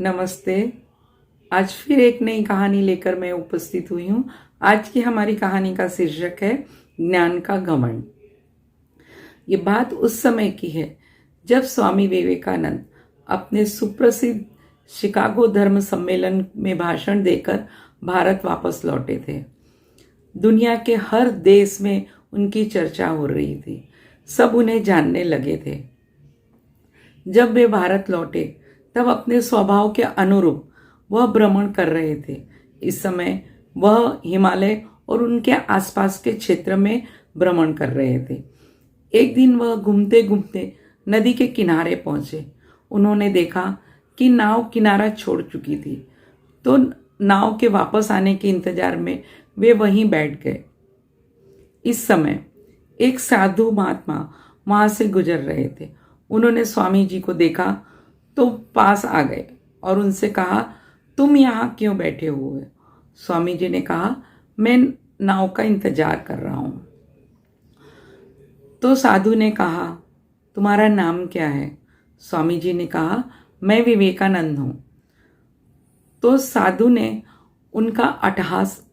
नमस्ते। आज फिर एक नई कहानी लेकर मैं उपस्थित हुई हूँ। आज की हमारी कहानी का शीर्षक है ज्ञान का घमंड। ये बात उस समय की है जब स्वामी विवेकानंद अपने सुप्रसिद्ध शिकागो धर्म सम्मेलन में भाषण देकर भारत वापस लौटे थे। दुनिया के हर देश में उनकी चर्चा हो रही थी। सब उन्हें जानने लगे थे। जब वे भारत लौटे तब अपने स्वभाव के अनुरूप वह भ्रमण कर रहे थे। इस समय वह हिमालय और उनके आसपास के क्षेत्र में भ्रमण कर रहे थे। एक दिन वह घूमते घूमते नदी के किनारे पहुंचे। उन्होंने देखा कि नाव किनारा छोड़ चुकी थी, तो नाव के वापस आने के इंतजार में वे वहीं बैठ गए। इस समय एक साधु महात्मा वहां से गुजर रहे थे। उन्होंने स्वामी जी को देखा तो पास आ गए और उनसे कहा, तुम यहाँ क्यों बैठे हुए हो? स्वामी जी ने कहा, मैं नाव का इंतजार कर रहा हूँ। तो साधु ने कहा, तुम्हारा नाम क्या है? स्वामी जी ने कहा, मैं विवेकानंद हूँ। तो साधु ने उनका उपहास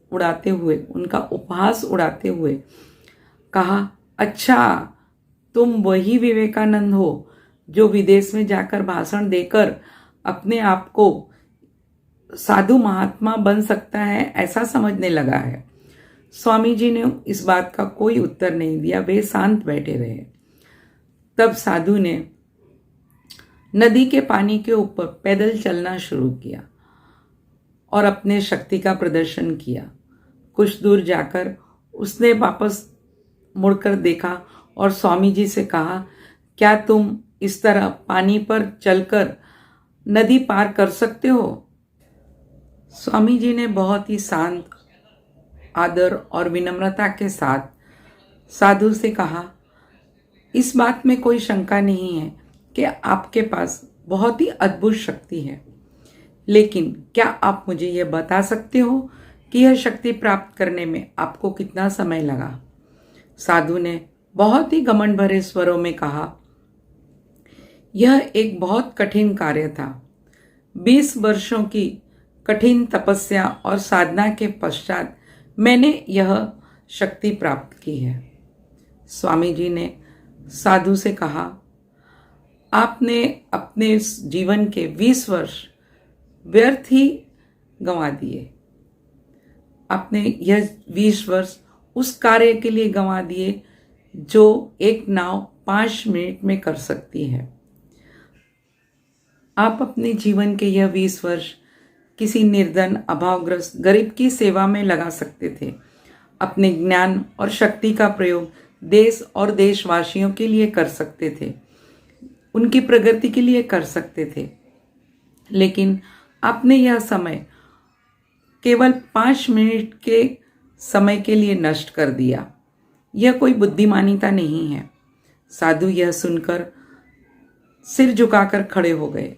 उड़ाते हुए कहा, अच्छा, तुम वही विवेकानंद हो जो विदेश में जाकर भाषण देकर अपने आप को साधु महात्मा बन सकता है ऐसा समझने लगा है। स्वामी जी ने इस बात का कोई उत्तर नहीं दिया। वे शांत बैठे रहे। तब साधु ने नदी के पानी के ऊपर पैदल चलना शुरू किया और अपने शक्ति का प्रदर्शन किया। कुछ दूर जाकर उसने वापस मुड़कर देखा और स्वामी जी से कहा, क्या तुम इस तरह पानी पर चलकर नदी पार कर सकते हो? स्वामी जी ने बहुत ही शांत, आदर और विनम्रता के साथ साधु से कहा, इस बात में कोई शंका नहीं है कि आपके पास बहुत ही अद्भुत शक्ति है, लेकिन क्या आप मुझे यह बता सकते हो कि यह शक्ति प्राप्त करने में आपको कितना समय लगा? साधु ने बहुत ही घमंड भरे स्वरों में कहा, यह एक बहुत कठिन कार्य था। 20 वर्षों की कठिन तपस्या और साधना के पश्चात मैंने यह शक्ति प्राप्त की है। स्वामी जी ने साधु से कहा, आपने अपने जीवन के 20 वर्ष व्यर्थ ही गंवा दिए। आपने यह 20 वर्ष उस कार्य के लिए गंवा दिए जो एक नाव 5 मिनट में कर सकती है। आप अपने जीवन के यह 20 वर्ष किसी निर्धन, अभावग्रस्त गरीब की सेवा में लगा सकते थे। अपने ज्ञान और शक्ति का प्रयोग देश और देशवासियों के लिए कर सकते थे, उनकी प्रगति के लिए कर सकते थे। लेकिन आपने यह समय केवल 5 मिनट के समय के लिए नष्ट कर दिया। यह कोई बुद्धिमानिता नहीं है। साधु यह सुनकर सिर झुकाकर खड़े हो गए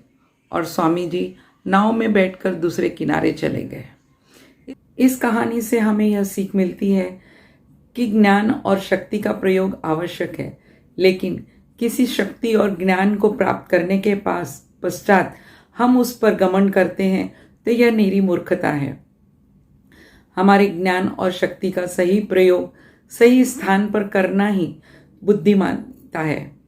और स्वामी जी नाव में बैठकर दूसरे किनारे चले गए। इस कहानी से हमें यह सीख मिलती है कि ज्ञान और शक्ति का प्रयोग आवश्यक है, लेकिन किसी शक्ति और ज्ञान को प्राप्त करने के पश्चात हम उस पर घमंड करते हैं तो यह निरी मूर्खता है। हमारे ज्ञान और शक्ति का सही प्रयोग सही स्थान पर करना ही बुद्धिमानता है।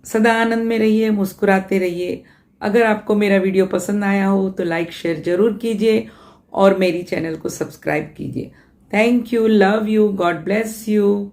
सदा आनंद में रहिए, मुस्कुराते रहिए। अगर आपको मेरा वीडियो पसंद आया हो तो लाइक शेयर जरूर कीजिए और मेरी चैनल को सब्सक्राइब कीजिए। Thank you, love you, God bless you.